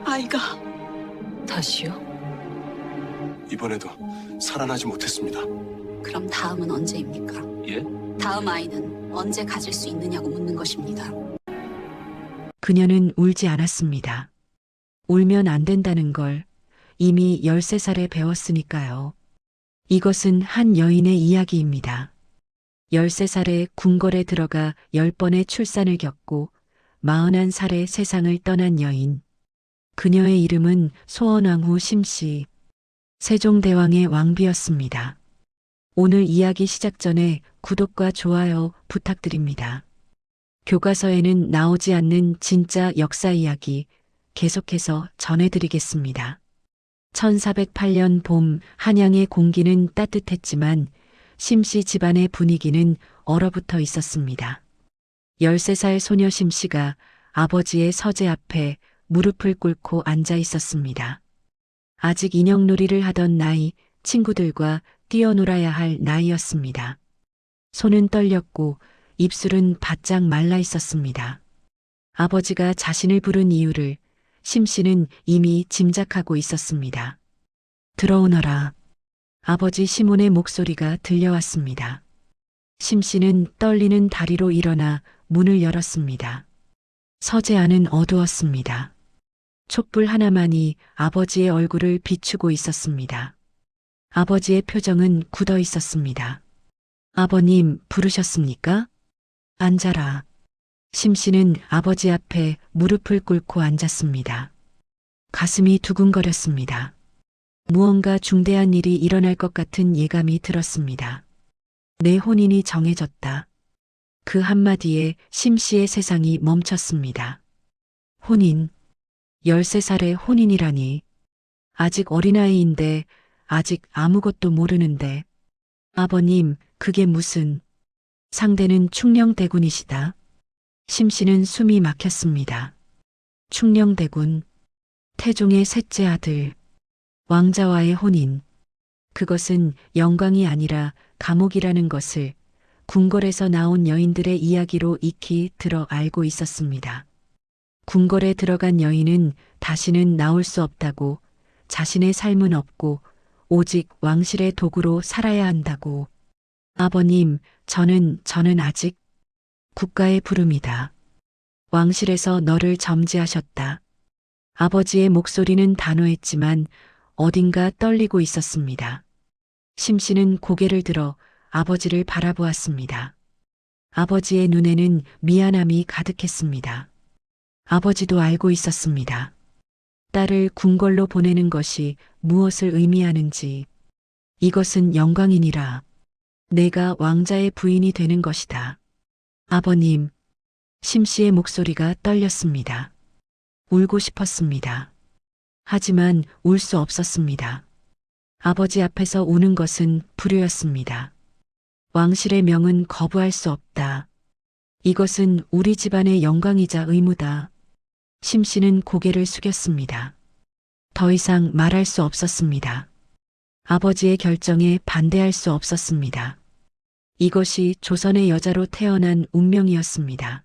아이가 다시요? 이번에도 살아나지 못했습니다. 그럼 다음은 언제입니까? 예? 다음 아이는 언제 가질 수 있느냐고 묻는 것입니다. 그녀는 울지 않았습니다. 울면 안 된다는 걸 이미 13살에 배웠으니까요. 이것은 한 여인의 이야기입니다. 13살에 궁궐에 들어가 10번의 출산을 겪고 41살에 세상을 떠난 여인. 그녀의 이름은 소원왕후 심씨. 세종대왕의 왕비였습니다. 오늘 이야기 시작 전에 구독과 좋아요 부탁드립니다. 교과서에는 나오지 않는 진짜 역사 이야기 계속해서 전해드리겠습니다. 1408년 봄 한양의 공기는 따뜻했지만 심씨 집안의 분위기는 얼어붙어 있었습니다. 13살 소녀 심씨가 아버지의 서재 앞에 무릎을 꿇고 앉아 있었습니다. 아직 인형놀이를 하던 나이, 친구들과 뛰어놀아야 할 나이였습니다. 손은 떨렸고 입술은 바짝 말라 있었습니다. 아버지가 자신을 부른 이유를 심씨는 이미 짐작하고 있었습니다. 들어오너라. 아버지 시몬의 목소리가 들려왔습니다. 심씨는 떨리는 다리로 일어나 문을 열었습니다. 서재 안은 어두웠습니다. 촛불 하나만이 아버지의 얼굴을 비추고 있었습니다. 아버지의 표정은 굳어 있었습니다. 아버님 부르셨습니까? 앉아라. 심씨는 아버지 앞에 무릎을 꿇고 앉았습니다. 가슴이 두근거렸습니다. 무언가 중대한 일이 일어날 것 같은 예감이 들었습니다. 내 혼인이 정해졌다. 그 한마디에 심씨의 세상이 멈췄습니다. 혼인. 13살의 혼인이라니. 아직 어린아이인데 아직 아무것도 모르는데. 아버님, 그게 무슨. 상대는 충녕대군이시다. 심씨는 숨이 막혔습니다. 충녕대군. 태종의 셋째 아들. 왕자와의 혼인. 그것은 영광이 아니라 감옥이라는 것을 궁궐에서 나온 여인들의 이야기로 익히 들어 알고 있었습니다. 궁궐에 들어간 여인은 다시는 나올 수 없다고, 자신의 삶은 없고 오직 왕실의 도구로 살아야 한다고. 아버님, 저는 아직 국가의 부름이다. 왕실에서 너를 점지하셨다. 아버지의 목소리는 단호했지만 어딘가 떨리고 있었습니다. 심씨는 고개를 들어 아버지를 바라보았습니다. 아버지의 눈에는 미안함이 가득했습니다. 아버지도 알고 있었습니다. 딸을 궁궐로 보내는 것이 무엇을 의미하는지. 이것은 영광이니라. 내가 왕자의 부인이 되는 것이다. 아버님, 심씨의 목소리가 떨렸습니다. 울고 싶었습니다. 하지만 울 수 없었습니다. 아버지 앞에서 우는 것은 불효였습니다. 왕실의 명은 거부할 수 없다. 이것은 우리 집안의 영광이자 의무다. 심씨는 고개를 숙였습니다. 더 이상 말할 수 없었습니다. 아버지의 결정에 반대할 수 없었습니다. 이것이 조선의 여자로 태어난 운명이었습니다.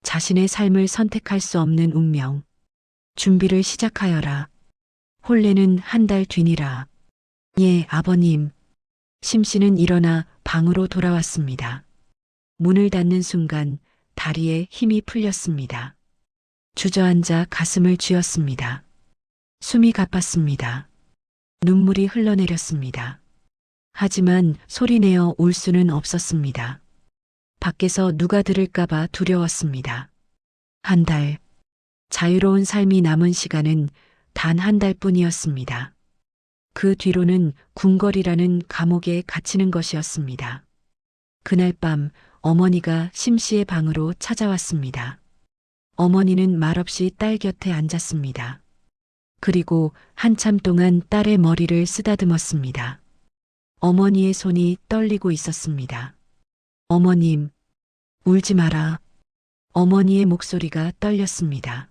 자신의 삶을 선택할 수 없는 운명. 준비를 시작하여라. 혼례는 한 달 뒤니라. 예, 아버님. 심씨는 일어나 방으로 돌아왔습니다. 문을 닫는 순간 다리에 힘이 풀렸습니다. 주저앉아 가슴을 쥐었습니다. 숨이 가빴습니다. 눈물이 흘러내렸습니다. 하지만 소리내어 울 수는 없었습니다. 밖에서 누가 들을까봐 두려웠습니다. 한 달. 자유로운 삶이 남은 시간은 단 한 달뿐이었습니다. 그 뒤로는 궁궐이라는 감옥에 갇히는 것이었습니다. 그날 밤 어머니가 심씨의 방으로 찾아왔습니다. 어머니는 말없이 딸 곁에 앉았습니다. 그리고 한참 동안 딸의 머리를 쓰다듬었습니다. 어머니의 손이 떨리고 있었습니다. 어머님, 울지 마라. 어머니의 목소리가 떨렸습니다.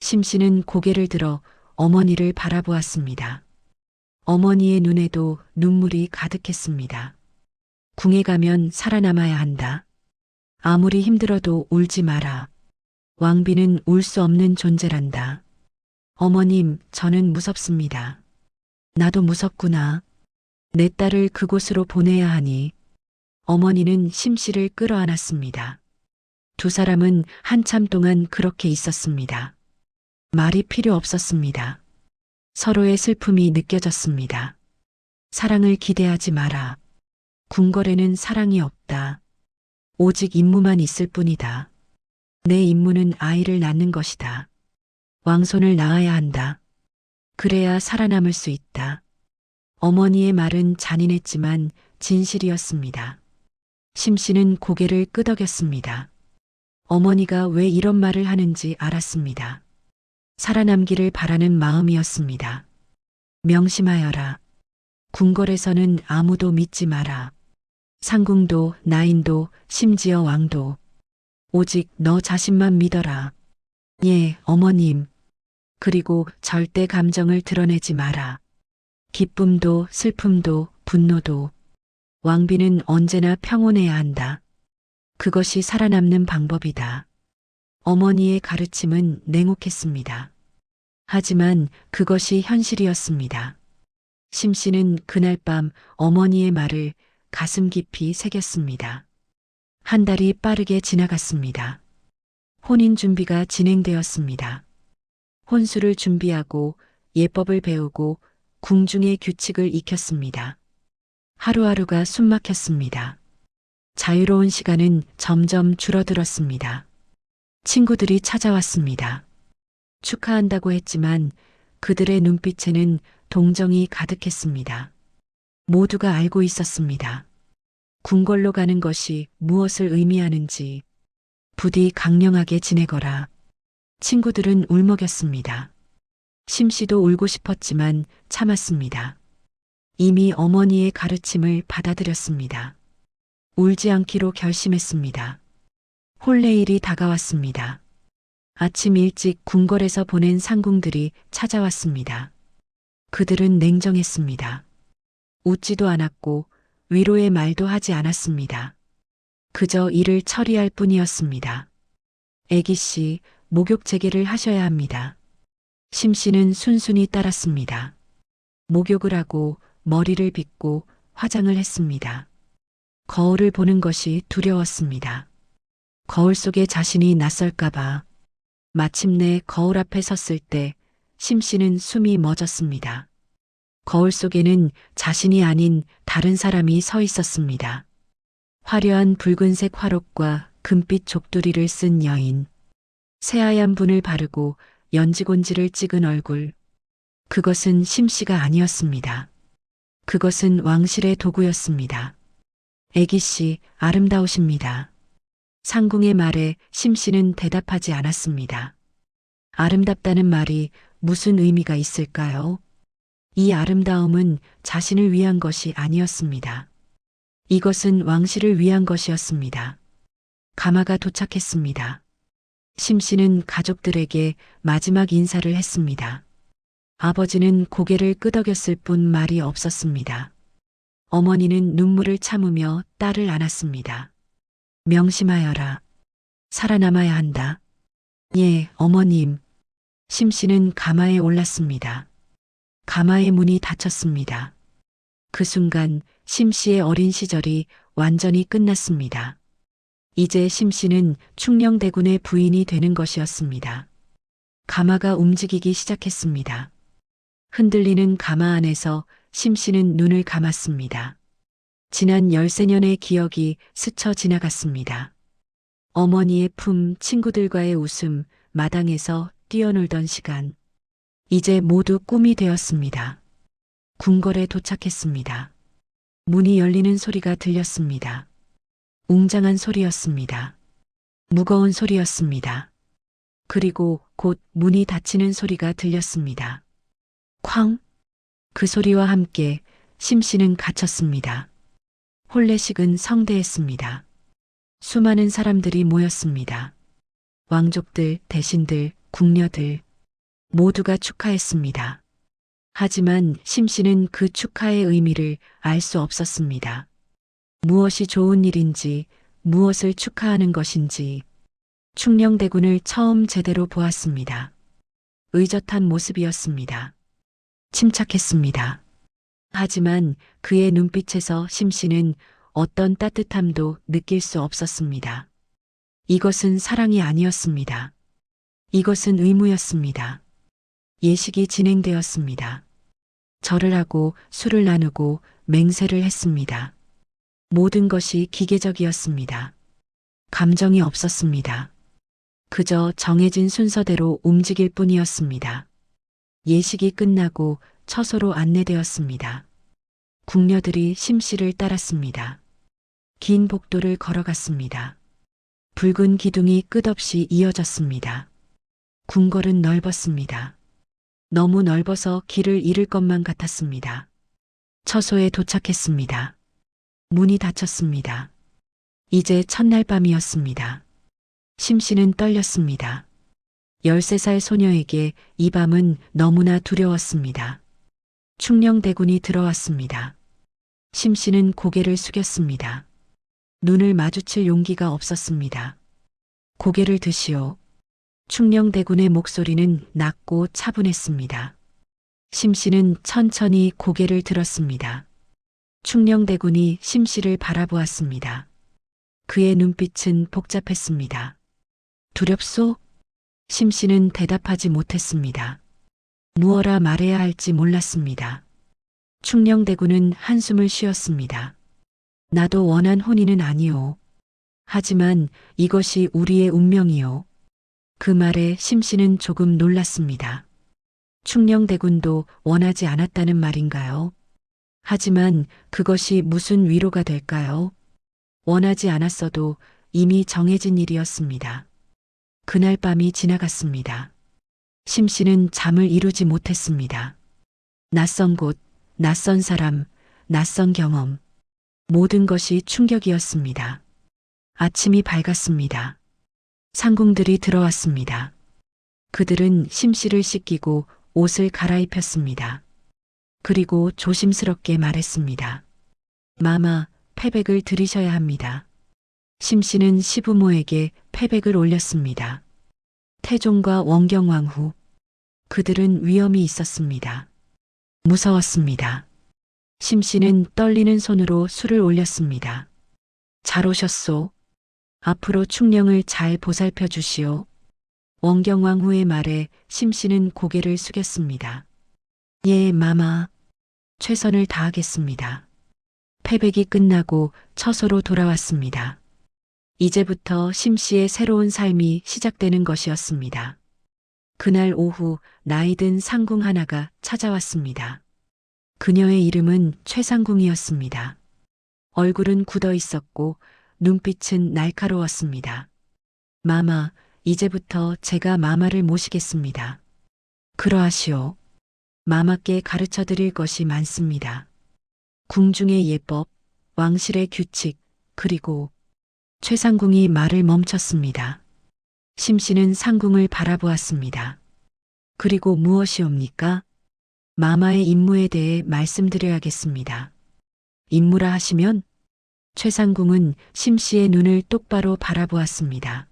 심씨는 고개를 들어 어머니를 바라보았습니다. 어머니의 눈에도 눈물이 가득했습니다. 궁에 가면 살아남아야 한다. 아무리 힘들어도 울지 마라. 왕비는 울 수 없는 존재란다. 어머님, 저는 무섭습니다. 나도 무섭구나. 내 딸을 그곳으로 보내야 하니. 어머니는 심씨를 끌어안았습니다. 두 사람은 한참 동안 그렇게 있었습니다. 말이 필요 없었습니다. 서로의 슬픔이 느껴졌습니다. 사랑을 기대하지 마라. 궁궐에는 사랑이 없다. 오직 임무만 있을 뿐이다. 내 임무는 아이를 낳는 것이다. 왕손을 낳아야 한다. 그래야 살아남을 수 있다. 어머니의 말은 잔인했지만 진실이었습니다. 심씨는 고개를 끄덕였습니다. 어머니가 왜 이런 말을 하는지 알았습니다. 살아남기를 바라는 마음이었습니다. 명심하여라. 궁궐에서는 아무도 믿지 마라. 상궁도, 나인도, 심지어 왕도. 오직 너 자신만 믿어라. 예, 어머님. 그리고 절대 감정을 드러내지 마라. 기쁨도, 슬픔도, 분노도. 왕비는 언제나 평온해야 한다. 그것이 살아남는 방법이다. 어머니의 가르침은 냉혹했습니다. 하지만 그것이 현실이었습니다. 심씨는 그날 밤 어머니의 말을 가슴 깊이 새겼습니다. 한 달이 빠르게 지나갔습니다. 혼인 준비가 진행되었습니다. 혼수를 준비하고 예법을 배우고 궁중의 규칙을 익혔습니다. 하루하루가 숨막혔습니다. 자유로운 시간은 점점 줄어들었습니다. 친구들이 찾아왔습니다. 축하한다고 했지만 그들의 눈빛에는 동정이 가득했습니다. 모두가 알고 있었습니다. 궁궐로 가는 것이 무엇을 의미하는지. 부디 강령하게 지내거라. 친구들은 울먹였습니다. 심씨도 울고 싶었지만 참았습니다. 이미 어머니의 가르침을 받아들였습니다. 울지 않기로 결심했습니다. 혼례일이 다가왔습니다. 아침 일찍 궁궐에서 보낸 상궁들이 찾아왔습니다. 그들은 냉정했습니다. 웃지도 않았고 위로의 말도 하지 않았습니다. 그저 일을 처리할 뿐이었습니다. 애기 씨, 목욕 재개를 하셔야 합니다. 심씨는 순순히 따랐습니다. 목욕을 하고 머리를 빗고 화장을 했습니다. 거울을 보는 것이 두려웠습니다. 거울 속에 자신이 낯설까봐. 마침내 거울 앞에 섰을 때 심씨는 숨이 멎었습니다. 거울 속에는 자신이 아닌 다른 사람이 서 있었습니다. 화려한 붉은색 화롯과 금빛 족두리를 쓴 여인. 새하얀 분을 바르고 연지곤지를 찍은 얼굴. 그것은 심씨가 아니었습니다. 그것은 왕실의 도구였습니다. 애기 씨, 아름다우십니다. 상궁의 말에 심씨는 대답하지 않았습니다. 아름답다는 말이 무슨 의미가 있을까요? 이 아름다움은 자신을 위한 것이 아니었습니다. 이것은 왕실을 위한 것이었습니다. 가마가 도착했습니다. 심씨는 가족들에게 마지막 인사를 했습니다. 아버지는 고개를 끄덕였을 뿐 말이 없었습니다. 어머니는 눈물을 참으며 딸을 안았습니다. 명심하여라. 살아남아야 한다. 예, 어머님. 심씨는 가마에 올랐습니다. 가마의 문이 닫혔습니다. 그 순간 심씨의 어린 시절이 완전히 끝났습니다. 이제 심씨는 충녕대군의 부인이 되는 것이었습니다. 가마가 움직이기 시작했습니다. 흔들리는 가마 안에서 심씨는 눈을 감았습니다. 지난 13년의 기억이 스쳐 지나갔습니다. 어머니의 품, 친구들과의 웃음, 마당에서 뛰어놀던 시간. 이제 모두 꿈이 되었습니다. 궁궐에 도착했습니다. 문이 열리는 소리가 들렸습니다. 웅장한 소리였습니다. 무거운 소리였습니다. 그리고 곧 문이 닫히는 소리가 들렸습니다. 쾅! 그 소리와 함께 심씨는 갇혔습니다. 혼례식은 성대했습니다. 수많은 사람들이 모였습니다. 왕족들, 대신들, 궁녀들 모두가 축하했습니다. 하지만 심씨는 그 축하의 의미를 알 수 없었습니다. 무엇이 좋은 일인지, 무엇을 축하하는 것인지 충녕대군을 처음 제대로 보았습니다. 의젓한 모습이었습니다. 침착했습니다. 하지만 그의 눈빛에서 심 씨는 어떤 따뜻함도 느낄 수 없었습니다. 이것은 사랑이 아니었습니다. 이것은 의무였습니다. 예식이 진행되었습니다. 절을 하고 술을 나누고 맹세를 했습니다. 모든 것이 기계적이었습니다. 감정이 없었습니다. 그저 정해진 순서대로 움직일 뿐이었습니다. 예식이 끝나고 처소로 안내되었습니다. 궁녀들이 심 씨를 따랐습니다. 긴 복도를 걸어갔습니다. 붉은 기둥이 끝없이 이어졌습니다. 궁궐은 넓었습니다. 너무 넓어서 길을 잃을 것만 같았습니다. 처소에 도착했습니다. 문이 닫혔습니다. 이제 첫날 밤이었습니다. 심 씨는 떨렸습니다. 13살 소녀에게 이 밤은 너무나 두려웠습니다. 충녕대군이 들어왔습니다. 심 씨는 고개를 숙였습니다. 눈을 마주칠 용기가 없었습니다. 고개를 드시오. 충녕대군의 목소리는 낮고 차분했습니다. 심 씨는 천천히 고개를 들었습니다. 충녕대군이 심 씨를 바라보았습니다. 그의 눈빛은 복잡했습니다. 두렵소? 심 씨는 대답하지 못했습니다. 무엇라 말해야 할지 몰랐습니다. 충녕대군은 한숨을 쉬었습니다. 나도 원한 혼인은 아니오. 하지만 이것이 우리의 운명이오. 그 말에 심 씨는 조금 놀랐습니다. 충녕대군도 원하지 않았다는 말인가요? 하지만 그것이 무슨 위로가 될까요? 원하지 않았어도 이미 정해진 일이었습니다. 그날 밤이 지나갔습니다. 심 씨는 잠을 이루지 못했습니다. 낯선 곳, 낯선 사람, 낯선 경험. 모든 것이 충격이었습니다. 아침이 밝았습니다. 상궁들이 들어왔습니다. 그들은 심 씨를 씻기고 옷을 갈아입혔습니다. 그리고 조심스럽게 말했습니다. 마마, 패백을 들이셔야 합니다. 심 씨는 시부모에게 패백을 올렸습니다. 태종과 원경왕후. 그들은 위험이 있었습니다. 무서웠습니다. 심 씨는 떨리는 손으로 술을 올렸습니다. 잘 오셨소. 앞으로 충녕을 잘 보살펴 주시오. 원경왕후의 말에 심 씨는 고개를 숙였습니다. 예, 마마. 최선을 다하겠습니다. 패백이 끝나고 처소로 돌아왔습니다. 이제부터 심 씨의 새로운 삶이 시작되는 것이었습니다. 그날 오후 나이든 상궁 하나가 찾아왔습니다. 그녀의 이름은 최상궁이었습니다. 얼굴은 굳어 있었고 눈빛은 날카로웠습니다. 마마, 이제부터 제가 마마를 모시겠습니다. 그러하시오. 마마께 가르쳐 드릴 것이 많습니다. 궁중의 예법, 왕실의 규칙, 그리고 최상궁이 말을 멈췄습니다. 심 씨는 상궁을 바라보았습니다. 그리고 무엇이옵니까? 마마의 임무에 대해 말씀드려야겠습니다. 임무라 하시면? 최상궁은 심 씨의 눈을 똑바로 바라보았습니다.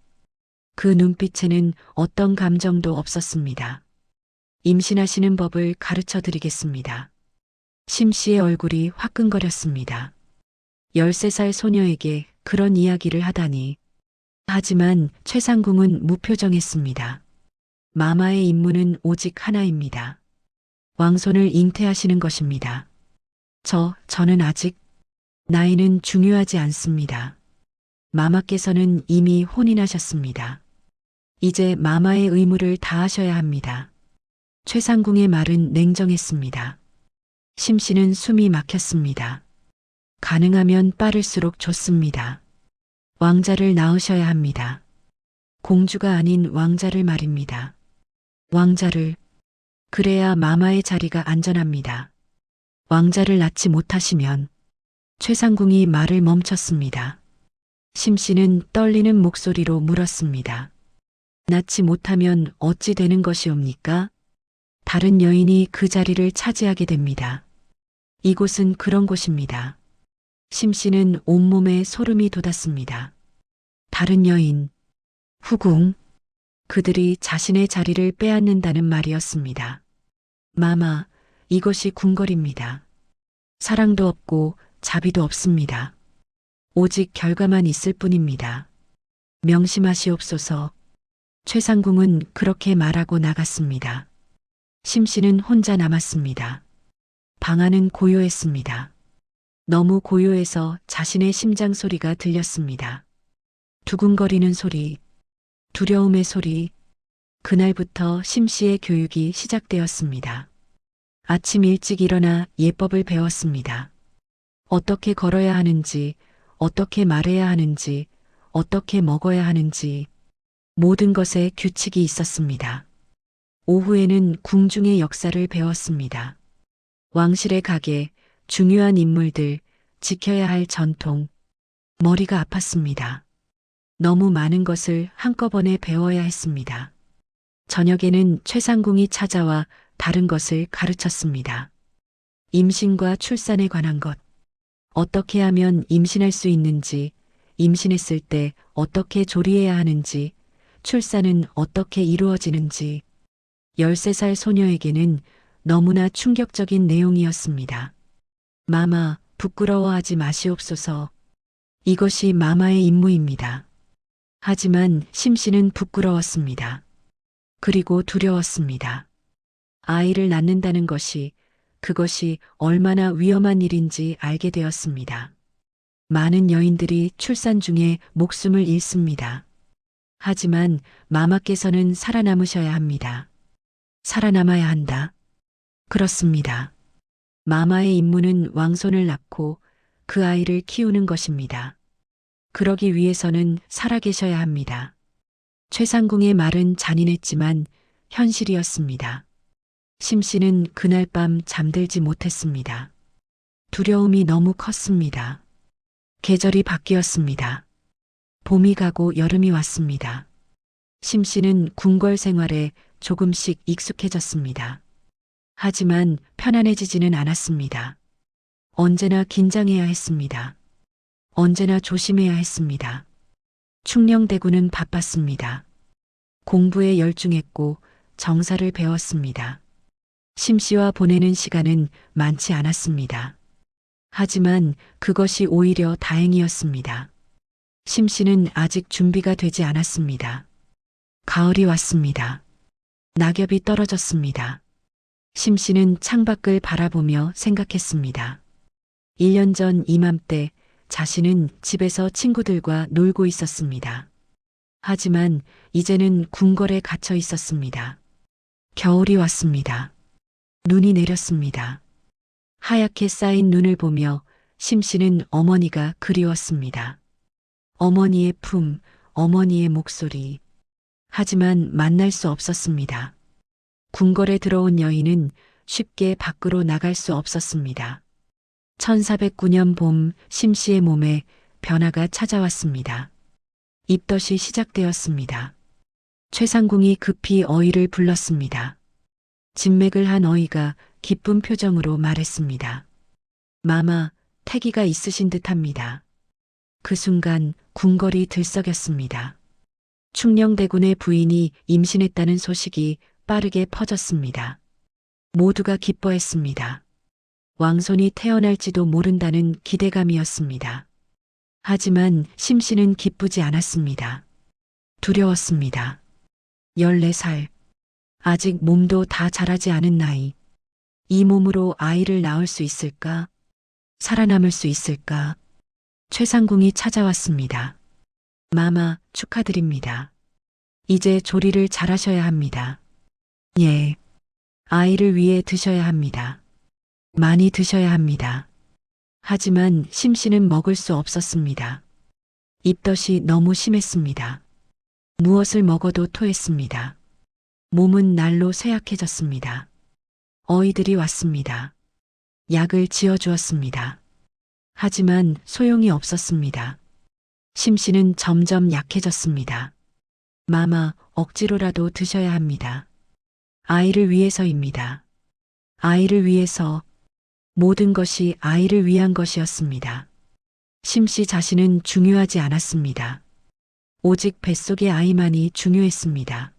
그 눈빛에는 어떤 감정도 없었습니다. 임신하시는 법을 가르쳐 드리겠습니다. 심 씨의 얼굴이 화끈거렸습니다. 13살 소녀에게 그런 이야기를 하다니. 하지만 최상궁은 무표정했습니다. 마마의 임무는 오직 하나입니다. 왕손을 잉태하시는 것입니다. 저는 아직 나이는 중요하지 않습니다. 마마께서는 이미 혼인하셨습니다. 이제 마마의 의무를 다하셔야 합니다. 최상궁의 말은 냉정했습니다. 심 씨는 숨이 막혔습니다. 가능하면 빠를수록 좋습니다. 왕자를 낳으셔야 합니다. 공주가 아닌 왕자를 말입니다. 왕자를. 그래야 마마의 자리가 안전합니다. 왕자를 낳지 못하시면. 최상궁이 말을 멈췄습니다. 심 씨는 떨리는 목소리로 물었습니다. 낳지 못하면 어찌 되는 것이옵니까? 다른 여인이 그 자리를 차지하게 됩니다. 이곳은 그런 곳입니다. 심 씨는 온몸에 소름이 돋았습니다. 다른 여인, 후궁. 그들이 자신의 자리를 빼앗는다는 말이었습니다. 마마, 이것이 궁궐입니다. 사랑도 없고 자비도 없습니다. 오직 결과만 있을 뿐입니다. 명심하시옵소서. 최상궁은 그렇게 말하고 나갔습니다. 심씨는 혼자 남았습니다. 방 안은 고요했습니다. 너무 고요해서 자신의 심장 소리가 들렸습니다. 두근거리는 소리, 두려움의 소리. 그날부터 심씨의 교육이 시작되었습니다. 아침 일찍 일어나 예법을 배웠습니다. 어떻게 걸어야 하는지, 어떻게 말해야 하는지, 어떻게 먹어야 하는지, 모든 것에 규칙이 있었습니다. 오후에는 궁중의 역사를 배웠습니다. 왕실의 가계, 중요한 인물들, 지켜야 할 전통. 머리가 아팠습니다. 너무 많은 것을 한꺼번에 배워야 했습니다. 저녁에는 최상궁이 찾아와 다른 것을 가르쳤습니다. 임신과 출산에 관한 것. 어떻게 하면 임신할 수 있는지, 임신했을 때 어떻게 조리해야 하는지, 출산은 어떻게 이루어지는지. 13살 소녀에게는 너무나 충격적인 내용이었습니다. 마마, 부끄러워하지 마시옵소서. 이것이 마마의 임무입니다. 하지만 심씨는 부끄러웠습니다. 그리고 두려웠습니다. 아이를 낳는다는 것이, 그것이 얼마나 위험한 일인지 알게 되었습니다. 많은 여인들이 출산 중에 목숨을 잃습니다. 하지만 마마께서는 살아남으셔야 합니다. 살아남아야 한다. 그렇습니다. 마마의 임무는 왕손을 낳고 그 아이를 키우는 것입니다. 그러기 위해서는 살아계셔야 합니다. 최상궁의 말은 잔인했지만 현실이었습니다. 심씨는 그날 밤 잠들지 못했습니다. 두려움이 너무 컸습니다. 계절이 바뀌었습니다. 봄이 가고 여름이 왔습니다. 심씨는 궁궐 생활에 조금씩 익숙해졌습니다. 하지만 편안해지지는 않았습니다. 언제나 긴장해야 했습니다. 언제나 조심해야 했습니다. 충녕대군은 바빴습니다. 공부에 열중했고 정사를 배웠습니다. 심씨와 보내는 시간은 많지 않았습니다. 하지만 그것이 오히려 다행이었습니다. 심씨는 아직 준비가 되지 않았습니다. 가을이 왔습니다. 낙엽이 떨어졌습니다. 심씨는 창밖을 바라보며 생각했습니다. 1년 전 이맘때 자신은 집에서 친구들과 놀고 있었습니다. 하지만 이제는 궁궐에 갇혀 있었습니다. 겨울이 왔습니다. 눈이 내렸습니다. 하얗게 쌓인 눈을 보며 심씨는 어머니가 그리웠습니다. 어머니의 품, 어머니의 목소리. 하지만 만날 수 없었습니다. 궁궐에 들어온 여인은 쉽게 밖으로 나갈 수 없었습니다. 1409년 봄 심씨의 몸에 변화가 찾아왔습니다. 입덧이 시작되었습니다. 최상궁이 급히 어이를 불렀습니다. 진맥을 한 어이가 기쁜 표정으로 말했습니다. 마마, 태기가 있으신 듯합니다. 그 순간 궁궐이 들썩였습니다. 충녕대군의 부인이 임신했다는 소식이 빠르게 퍼졌습니다. 모두가 기뻐했습니다. 왕손이 태어날지도 모른다는 기대감이었습니다. 하지만 심씨는 기쁘지 않았습니다. 두려웠습니다. 14살. 아직 몸도 다 자라지 않은 나이. 이 몸으로 아이를 낳을 수 있을까? 살아남을 수 있을까? 최상궁이 찾아왔습니다. 마마, 축하드립니다. 이제 조리를 잘하셔야 합니다. 예. 아이를 위해 드셔야 합니다. 많이 드셔야 합니다. 하지만 심씨는 먹을 수 없었습니다. 입덧이 너무 심했습니다. 무엇을 먹어도 토했습니다. 몸은 날로 쇠약해졌습니다. 어이들이 왔습니다. 약을 지어주었습니다. 하지만 소용이 없었습니다. 심씨는 점점 약해졌습니다. 마마, 억지로라도 드셔야 합니다. 아이를 위해서입니다. 아이를 위해서. 모든 것이 아이를 위한 것이었습니다. 심씨 자신은 중요하지 않았습니다. 오직 뱃속의 아이만이 중요했습니다.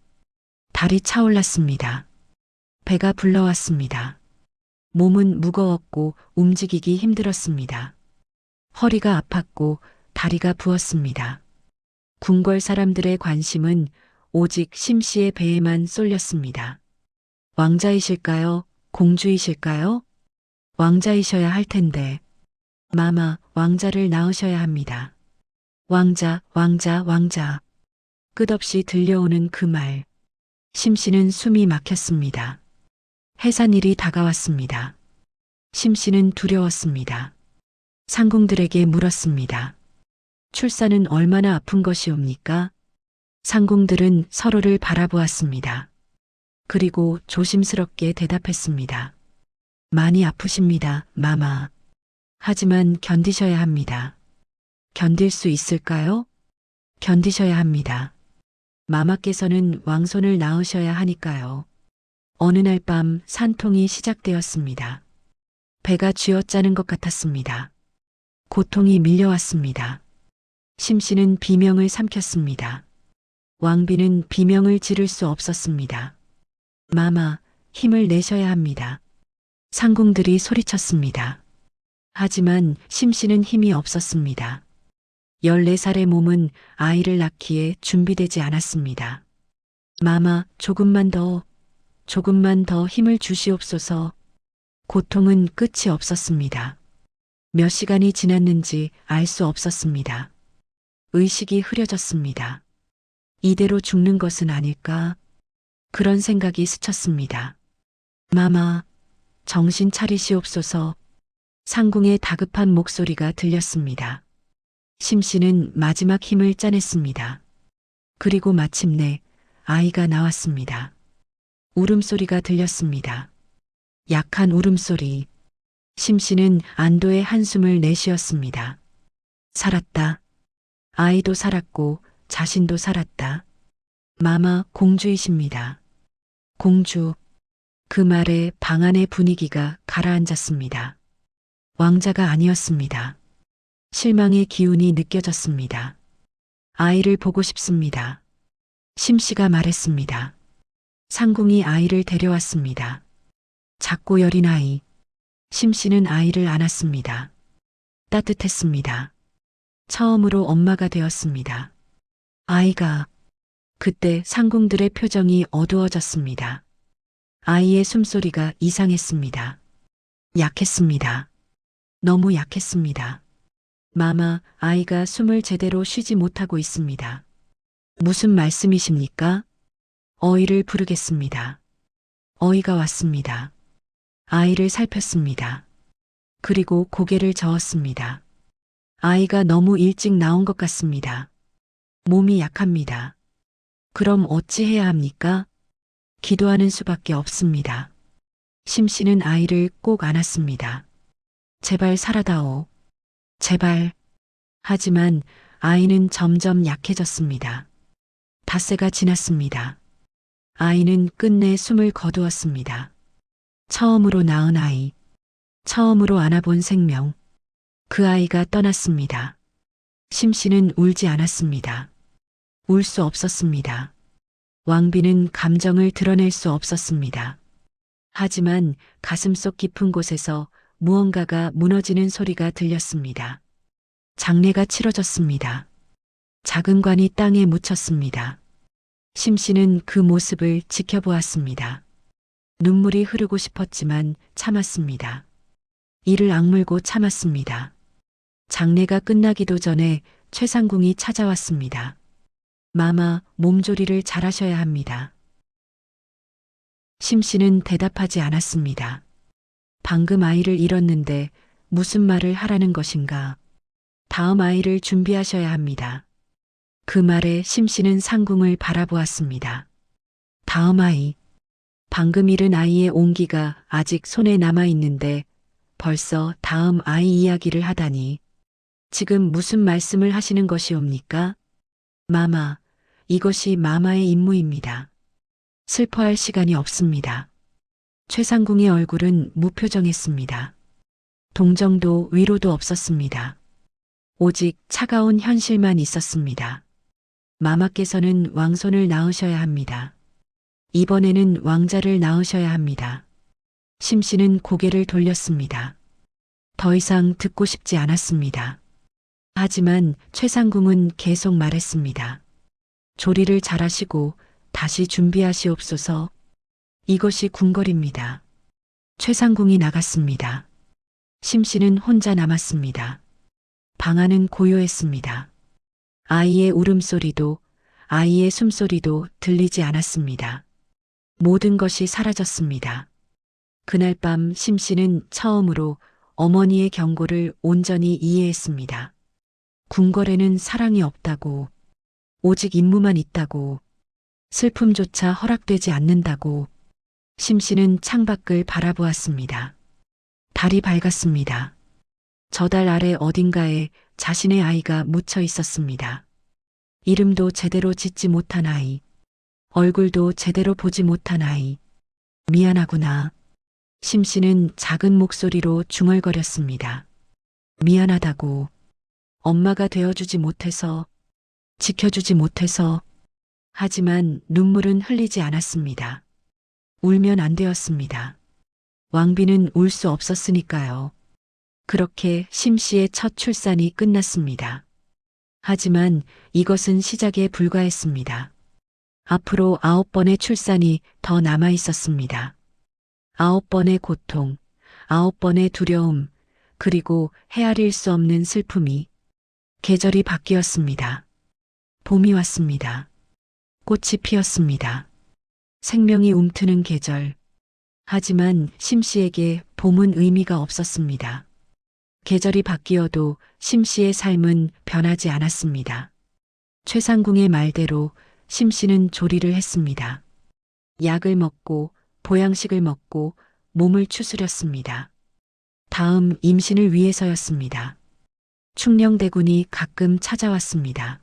달이 차올랐습니다. 배가 불러왔습니다. 몸은 무거웠고 움직이기 힘들었습니다. 허리가 아팠고 다리가 부었습니다. 궁궐 사람들의 관심은 오직 심씨의 배에만 쏠렸습니다. 왕자이실까요? 공주이실까요? 왕자이셔야 할 텐데. 마마, 왕자를 낳으셔야 합니다. 왕자, 왕자, 왕자. 끝없이 들려오는 그 말. 심씨는 숨이 막혔습니다. 해산일이 다가왔습니다. 심씨는 두려웠습니다. 상궁들에게 물었습니다. 출산은 얼마나 아픈 것이옵니까? 상궁들은 서로를 바라보았습니다. 그리고 조심스럽게 대답했습니다. 많이 아프십니다, 마마. 하지만 견디셔야 합니다. 견딜 수 있을까요? 견디셔야 합니다. 마마께서는 왕손을 낳으셔야 하니까요. 어느 날 밤 산통이 시작되었습니다. 배가 쥐어짜는 것 같았습니다. 고통이 밀려왔습니다. 심씨는 비명을 삼켰습니다. 왕비는 비명을 지를 수 없었습니다. 마마, 힘을 내셔야 합니다. 상궁들이 소리쳤습니다. 하지만 심씨는 힘이 없었습니다. 14살의 몸은 아이를 낳기에 준비되지 않았습니다. 마마, 조금만 더 힘을 주시옵소서. 고통은 끝이 없었습니다. 몇 시간이 지났는지 알 수 없었습니다. 의식이 흐려졌습니다. 이대로 죽는 것은 아닐까? 그런 생각이 스쳤습니다. 마마, 정신 차리시옵소서. 상궁의 다급한 목소리가 들렸습니다. 심씨는 마지막 힘을 짜냈습니다. 그리고 마침내 아이가 나왔습니다. 울음소리가 들렸습니다. 약한 울음소리. 심씨는 안도의 한숨을 내쉬었습니다. 살았다. 아이도 살았고 자신도 살았다. 마마, 공주이십니다. 공주. 그 말에 방 안의 분위기가 가라앉았습니다. 왕자가 아니었습니다. 실망의 기운이 느껴졌습니다. 아이를 보고 싶습니다. 심씨가 말했습니다. 상궁이 아이를 데려왔습니다. 작고 여린 아이. 심씨는 아이를 안았습니다. 따뜻했습니다. 처음으로 엄마가 되었습니다. 아이가. 그때 상궁들의 표정이 어두워졌습니다. 아이의 숨소리가 이상했습니다. 약했습니다. 너무 약했습니다. 마마, 아이가 숨을 제대로 쉬지 못하고 있습니다. 무슨 말씀이십니까? 어이를 부르겠습니다. 어이가 왔습니다. 아이를 살폈습니다. 그리고 고개를 저었습니다. 아이가 너무 일찍 나온 것 같습니다. 몸이 약합니다. 그럼 어찌해야 합니까? 기도하는 수밖에 없습니다. 심씨는 아이를 꼭 안았습니다. 제발 살아다오. 제발. 하지만 아이는 점점 약해졌습니다. 닷새가 지났습니다. 아이는 끝내 숨을 거두었습니다. 처음으로 낳은 아이. 처음으로 안아본 생명. 그 아이가 떠났습니다. 심씨는 울지 않았습니다. 울 수 없었습니다. 왕비는 감정을 드러낼 수 없었습니다. 하지만 가슴속 깊은 곳에서 무언가가 무너지는 소리가 들렸습니다. 장례가 치러졌습니다. 작은 관이 땅에 묻혔습니다. 심씨는 그 모습을 지켜보았습니다. 눈물이 흐르고 싶었지만 참았습니다. 이를 악물고 참았습니다. 장례가 끝나기도 전에 최상궁이 찾아왔습니다. 마마, 몸조리를 잘하셔야 합니다. 심씨는 대답하지 않았습니다. 방금 아이를 잃었는데 무슨 말을 하라는 것인가? 다음 아이를 준비하셔야 합니다. 그 말에 심씨는 상궁을 바라보았습니다. 다음 아이. 방금 잃은 아이의 온기가 아직 손에 남아 있는데 벌써 다음 아이 이야기를 하다니. 지금 무슨 말씀을 하시는 것이옵니까? 마마, 이것이 마마의 임무입니다. 슬퍼할 시간이 없습니다. 최상궁의 얼굴은 무표정했습니다. 동정도 위로도 없었습니다. 오직 차가운 현실만 있었습니다. 마마께서는 왕손을 낳으셔야 합니다. 이번에는 왕자를 낳으셔야 합니다. 심 씨는 고개를 돌렸습니다. 더 이상 듣고 싶지 않았습니다. 하지만 최상궁은 계속 말했습니다. 조리를 잘하시고 다시 준비하시옵소서. 이것이 궁궐입니다. 최상궁이 나갔습니다. 심 씨는 혼자 남았습니다. 방 안은 고요했습니다. 아이의 울음소리도 아이의 숨소리도 들리지 않았습니다. 모든 것이 사라졌습니다. 그날 밤 심 씨는 처음으로 어머니의 경고를 온전히 이해했습니다. 궁궐에는 사랑이 없다고, 오직 임무만 있다고, 슬픔조차 허락되지 않는다고. 심 씨는 창밖을 바라보았습니다. 달이 밝았습니다. 저 달 아래 어딘가에 자신의 아이가 묻혀 있었습니다. 이름도 제대로 짓지 못한 아이, 얼굴도 제대로 보지 못한 아이. 미안하구나. 심 씨는 작은 목소리로 중얼거렸습니다. 미안하다고. 엄마가 되어주지 못해서, 지켜주지 못해서. 하지만 눈물은 흘리지 않았습니다. 울면 안 되었습니다. 왕비는 울 수 없었으니까요. 그렇게 심 씨의 첫 출산이 끝났습니다. 하지만 이것은 시작에 불과했습니다. 앞으로 9번의 출산이 더 남아 있었습니다. 9번의 고통, 9번의 두려움, 그리고 헤아릴 수 없는 슬픔이. 계절이 바뀌었습니다. 봄이 왔습니다. 꽃이 피었습니다. 생명이 움트는 계절. 하지만 심 씨에게 봄은 의미가 없었습니다. 계절이 바뀌어도 심 씨의 삶은 변하지 않았습니다. 최상궁의 말대로 심 씨는 조리를 했습니다. 약을 먹고 보양식을 먹고 몸을 추스렸습니다. 다음 임신을 위해서였습니다. 충녕대군이 가끔 찾아왔습니다.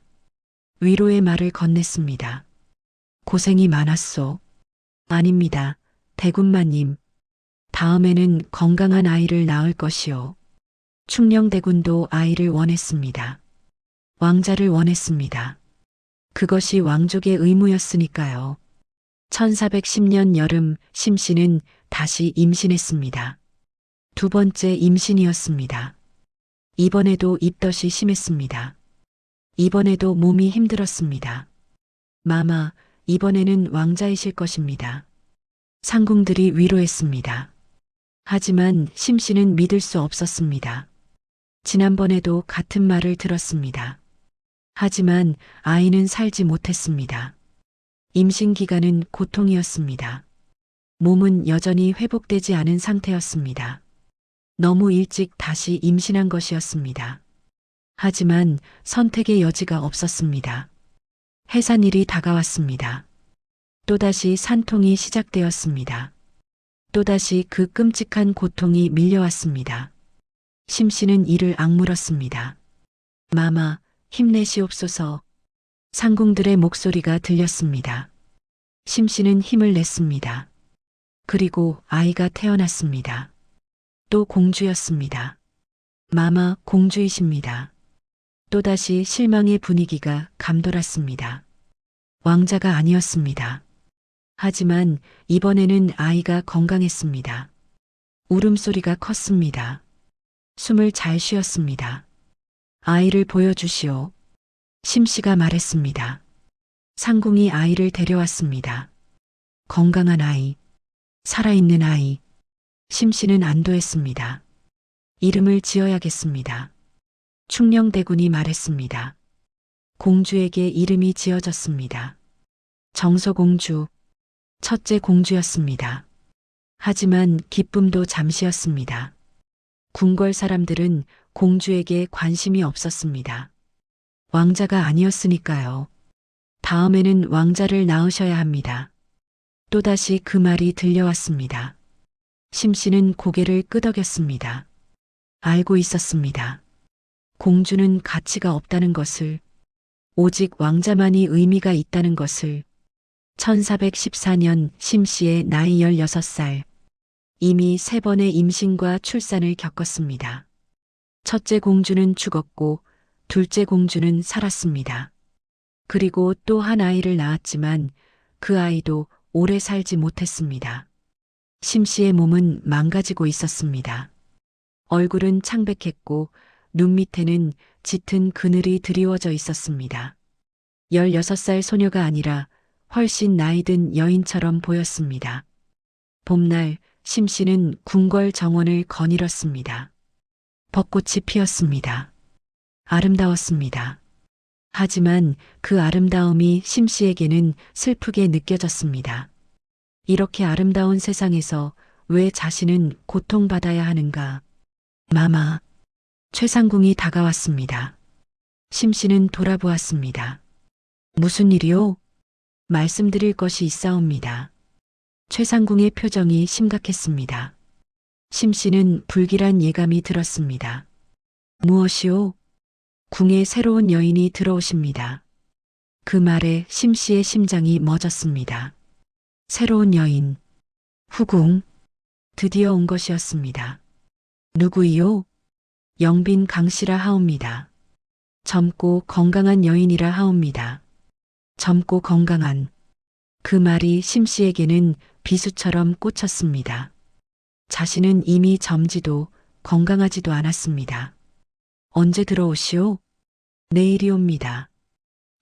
위로의 말을 건넸습니다. 고생이 많았소. 아닙니다. 대군마님. 다음에는 건강한 아이를 낳을 것이요. 충녕대군도 아이를 원했습니다. 왕자를 원했습니다. 그것이 왕족의 의무였으니까요. 1410년 여름 심 씨는 다시 임신했습니다. 두 번째 임신이었습니다. 이번에도 입덧이 심했습니다. 이번에도 몸이 힘들었습니다. 마마, 이번에는 왕자이실 것입니다. 상궁들이 위로했습니다. 하지만 심 씨는 믿을 수 없었습니다. 지난번에도 같은 말을 들었습니다. 하지만 아이는 살지 못했습니다. 임신 기간은 고통이었습니다. 몸은 여전히 회복되지 않은 상태였습니다. 너무 일찍 다시 임신한 것이었습니다. 하지만 선택의 여지가 없었습니다. 해산일이 다가왔습니다. 또다시 산통이 시작되었습니다. 또다시 그 끔찍한 고통이 밀려왔습니다. 심 씨는 이를 악물었습니다. 마마, 힘내시옵소서. 상궁들의 목소리가 들렸습니다. 심 씨는 힘을 냈습니다. 그리고 아이가 태어났습니다. 또 공주였습니다. 마마, 공주이십니다. 또다시 실망의 분위기가 감돌았습니다. 왕자가 아니었습니다. 하지만 이번에는 아이가 건강했습니다. 울음소리가 컸습니다. 숨을 잘 쉬었습니다. 아이를 보여주시오. 심 씨가 말했습니다. 상궁이 아이를 데려왔습니다. 건강한 아이, 살아있는 아이. 심 씨는 안도했습니다. 이름을 지어야겠습니다. 충녕대군이 말했습니다. 공주에게 이름이 지어졌습니다. 정서공주, 첫째 공주였습니다. 하지만 기쁨도 잠시였습니다. 궁궐 사람들은 공주에게 관심이 없었습니다. 왕자가 아니었으니까요. 다음에는 왕자를 낳으셔야 합니다. 또다시 그 말이 들려왔습니다. 심 씨는 고개를 끄덕였습니다. 알고 있었습니다. 공주는 가치가 없다는 것을, 오직 왕자만이 의미가 있다는 것을. 1414년 심 씨의 나이 16살. 이미 3번의 임신과 출산을 겪었습니다. 첫째 공주는 죽었고 둘째 공주는 살았습니다. 그리고 또 한 아이를 낳았지만 그 아이도 오래 살지 못했습니다. 심 씨의 몸은 망가지고 있었습니다. 얼굴은 창백했고 눈 밑에는 짙은 그늘이 드리워져 있었습니다. 16살 소녀가 아니라 훨씬 나이든 여인처럼 보였습니다. 봄날 심 씨는 궁궐 정원을 거닐었습니다. 벚꽃이 피었습니다. 아름다웠습니다. 하지만 그 아름다움이 심 씨에게는 슬프게 느껴졌습니다. 이렇게 아름다운 세상에서 왜 자신은 고통받아야 하는가? 마마, 최상궁이 다가왔습니다. 심 씨는 돌아보았습니다. 무슨 일이요? 말씀드릴 것이 있사옵니다. 최상궁의 표정이 심각했습니다. 심 씨는 불길한 예감이 들었습니다. 무엇이요? 궁에 새로운 여인이 들어오십니다. 그 말에 심 씨의 심장이 멎었습니다. 새로운 여인. 후궁. 드디어 온 것이었습니다. 누구이요? 영빈 강씨라 하옵니다. 젊고 건강한 여인이라 하옵니다. 젊고 건강한. 그 말이 심 씨에게는 비수처럼 꽂혔습니다. 자신은 이미 젊지도 건강하지도 않았습니다. 언제 들어오시오? 내일이 옵니다.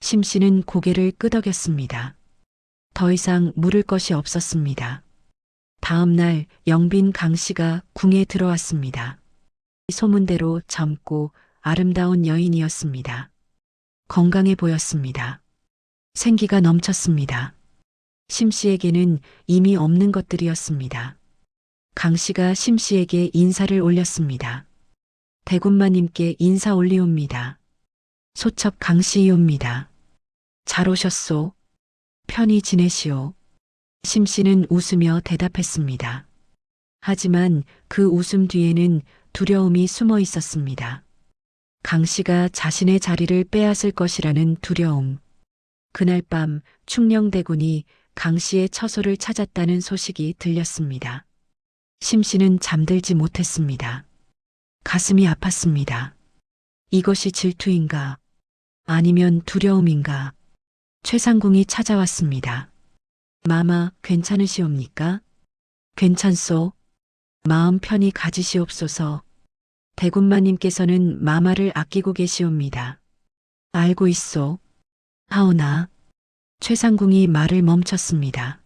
심 씨는 고개를 끄덕였습니다. 더 이상 물을 것이 없었습니다. 다음 날 영빈 강 씨가 궁에 들어왔습니다. 소문대로 젊고 아름다운 여인이었습니다. 건강해 보였습니다. 생기가 넘쳤습니다. 심 씨에게는 이미 없는 것들이었습니다. 강 씨가 심 씨에게 인사를 올렸습니다. 대군마님께 인사 올리옵니다. 소첩 강 씨이옵니다. 잘 오셨소. 편히 지내시오. 심 씨는 웃으며 대답했습니다. 하지만 그 웃음 뒤에는 두려움이 숨어 있었습니다. 강 씨가 자신의 자리를 빼앗을 것이라는 두려움. 그날 밤 충녕대군이 강 씨의 처소를 찾았다는 소식이 들렸습니다. 심 씨는 잠들지 못했습니다. 가슴이 아팠습니다. 이것이 질투인가? 아니면 두려움인가? 최상궁이 찾아왔습니다. 마마, 괜찮으시옵니까? 괜찮소. 마음 편히 가지시옵소서. 대군마님께서는 마마를 아끼고 계시옵니다. 알고 있소. 하오나. 최상궁이 말을 멈췄습니다.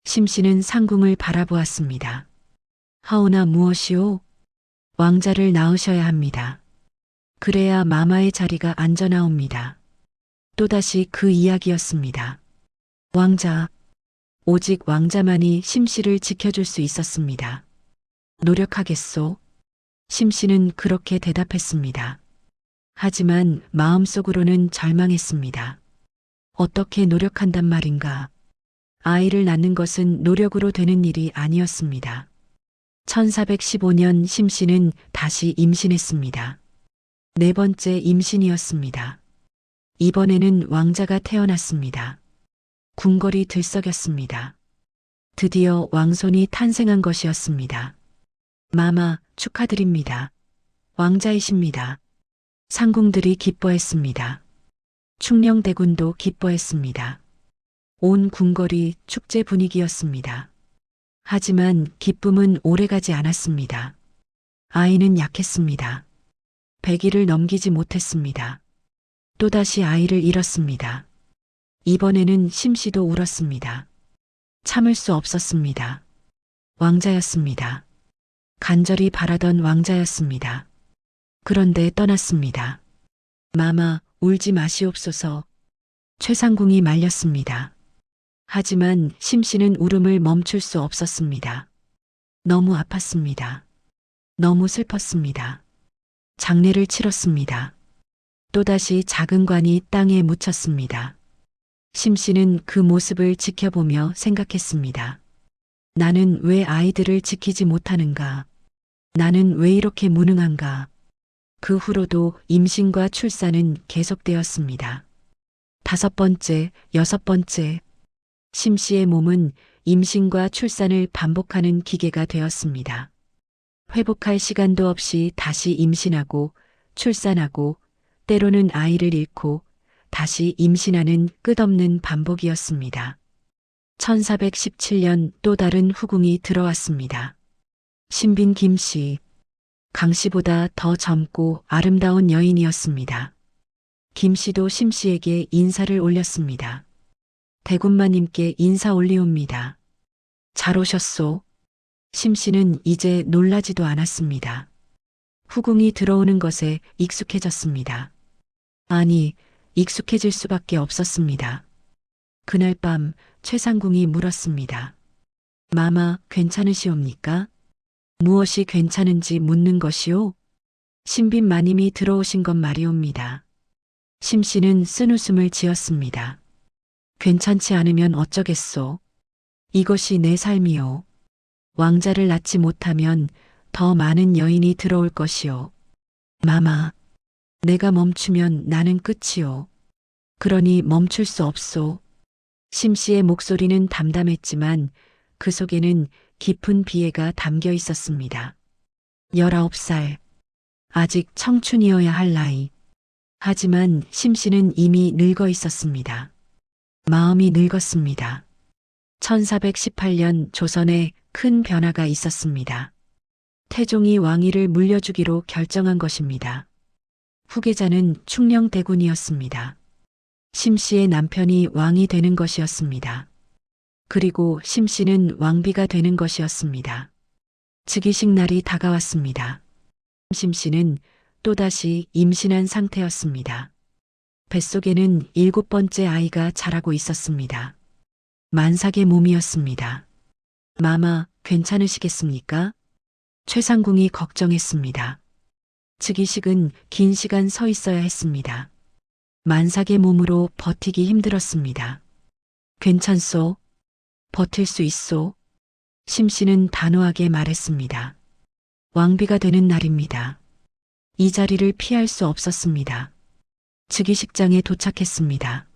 심 씨는 상궁을 바라보았습니다. 하오나 무엇이오? 왕자를 낳으셔야 합니다. 그래야 마마의 자리가 안전하옵니다. 또다시 그 이야기였습니다. 왕자. 오직 왕자만이 심 씨를 지켜줄 수 있었습니다. 노력하겠소. 심 씨는 그렇게 대답했습니다. 하지만 마음속으로는 절망했습니다. 어떻게 노력한단 말인가? 아이를 낳는 것은 노력으로 되는 일이 아니었습니다. 1415년 심 씨는 다시 임신했습니다. 네 번째 임신이었습니다. 이번에는 왕자가 태어났습니다. 궁궐이 들썩였습니다. 드디어 왕손이 탄생한 것이었습니다. 마마, 축하드립니다. 왕자이십니다. 상궁들이 기뻐했습니다. 충녕대군도 기뻐했습니다. 온 궁궐이 축제 분위기였습니다. 하지만 기쁨은 오래가지 않았습니다. 아이는 약했습니다. 100일을 넘기지 못했습니다. 또다시 아이를 잃었습니다. 이번에는 심 씨도 울었습니다. 참을 수 없었습니다. 왕자였습니다. 간절히 바라던 왕자였습니다. 그런데 떠났습니다. 마마, 울지 마시옵소서. 최상궁이 말렸습니다. 하지만 심 씨는 울음을 멈출 수 없었습니다. 너무 아팠습니다. 너무 슬펐습니다. 장례를 치렀습니다. 또다시 작은 관이 땅에 묻혔습니다. 심 씨는 그 모습을 지켜보며 생각했습니다. 나는 왜 아이들을 지키지 못하는가? 나는 왜 이렇게 무능한가? 그 후로도 임신과 출산은 계속되었습니다. 5번째, 6번째. 심 씨의 몸은 임신과 출산을 반복하는 기계가 되었습니다. 회복할 시간도 없이 다시 임신하고 출산하고 때로는 아이를 잃고 다시 임신하는 끝없는 반복이었습니다. 1417년 또 다른 후궁이 들어왔습니다. 신빈 김씨. 강씨보다 더 젊고 아름다운 여인이었습니다. 김씨도 심씨에게 인사를 올렸습니다. 대군마님께 인사 올리옵니다. 잘 오셨소. 심씨는 이제 놀라지도 않았습니다. 후궁이 들어오는 것에 익숙해졌습니다. 아니, 익숙해질 수밖에 없었습니다. 그날 밤 최상궁이 물었습니다. 마마, 괜찮으시옵니까? 무엇이 괜찮은지 묻는 것이오? 신빈 마님이 들어오신 것 말이옵니다. 심씨는 쓴웃음을 지었습니다. 괜찮지 않으면 어쩌겠소? 이것이 내 삶이오. 왕자를 낳지 못하면 더 많은 여인이 들어올 것이오. 마마, 내가 멈추면 나는 끝이오. 그러니 멈출 수 없소. 심씨의 목소리는 담담했지만 그 속에는 깊은 비애가 담겨 있었습니다. 19살. 아직 청춘이어야 할 나이. 하지만 심씨는 이미 늙어 있었습니다. 마음이 늙었습니다. 1418년 조선에 큰 변화가 있었습니다. 태종이 왕위를 물려주기로 결정한 것입니다. 후계자는 충녕대군이었습니다. 심씨의 남편이 왕이 되는 것이었습니다. 그리고 심씨는 왕비가 되는 것이었습니다. 즉위식 날이 다가왔습니다. 심씨는 또다시 임신한 상태였습니다. 뱃속에는 7번째 아이가 자라고 있었습니다. 만삭의 몸이었습니다. 마마, 괜찮으시겠습니까? 최상궁이 걱정했습니다. 즉위식은 긴 시간 서 있어야 했습니다. 만삭의 몸으로 버티기 힘들었습니다. 괜찮소? 버틸 수 있소? 심씨는 단호하게 말했습니다. 왕비가 되는 날입니다. 이 자리를 피할 수 없었습니다. 즉위식장에 도착했습니다.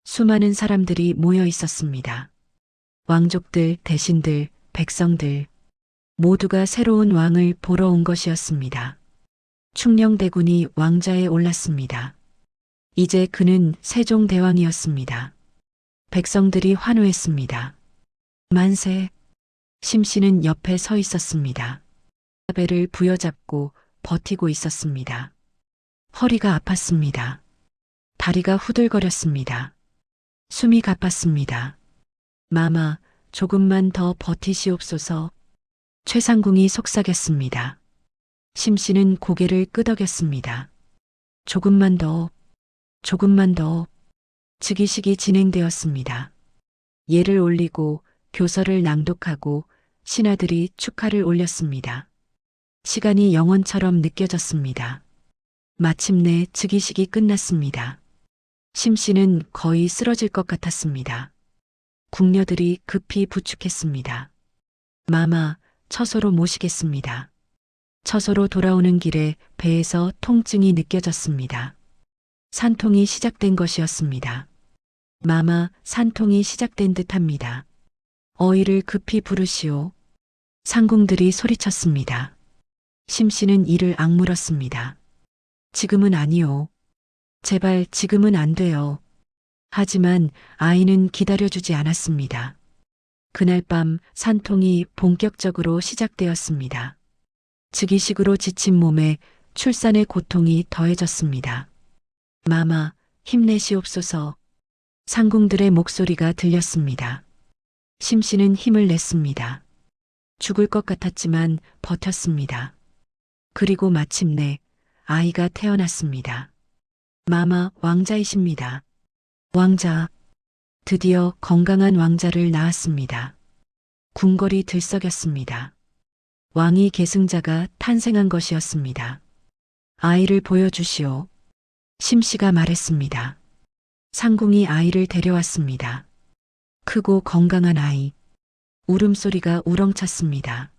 수많은 사람들이 모여 있었습니다. 왕족들, 대신들, 백성들, 모두가 새로운 왕을 보러 온 것이었습니다. 충녕대군이 왕좌에 올랐습니다. 이제 그는 세종대왕이었습니다. 백성들이 환호했습니다. 만세. 심씨는 옆에 서 있었습니다. 배를 부여잡고 버티고 있었습니다. 허리가 아팠습니다. 다리가 후들거렸습니다. 숨이 가빴습니다. 마마, 조금만 더 버티시옵소서. 최상궁이 속삭였습니다. 심씨는 고개를 끄덕였습니다. 조금만 더, 조금만 더. 즉위식이 진행되었습니다. 예를 올리고 교서를 낭독하고 신하들이 축하를 올렸습니다. 시간이 영원처럼 느껴졌습니다. 마침내 즉위식이 끝났습니다. 심씨는 거의 쓰러질 것 같았습니다. 궁녀들이 급히 부축했습니다. 마마, 처소로 모시겠습니다. 처소로 돌아오는 길에 배에서 통증이 느껴졌습니다. 산통이 시작된 것이었습니다. 마마, 산통이 시작된 듯합니다. 어이를 급히 부르시오. 상궁들이 소리쳤습니다. 심씨는 이를 악물었습니다. 지금은 아니오. 제발 지금은 안 돼요. 하지만 아이는 기다려주지 않았습니다. 그날 밤 산통이 본격적으로 시작되었습니다. 즉위식으로 지친 몸에 출산의 고통이 더해졌습니다. 마마, 힘내시옵소서. 상궁들의 목소리가 들렸습니다. 심씨는 힘을 냈습니다. 죽을 것 같았지만 버텼습니다. 그리고 마침내 아이가 태어났습니다. 마마, 왕자이십니다. 왕자. 드디어 건강한 왕자를 낳았습니다. 궁궐이 들썩였습니다. 왕위 계승자가 탄생한 것이었습니다. 아이를 보여주시오. 심씨가 말했습니다. 상궁이 아이를 데려왔습니다. 크고 건강한 아이. 울음소리가 우렁찼습니다.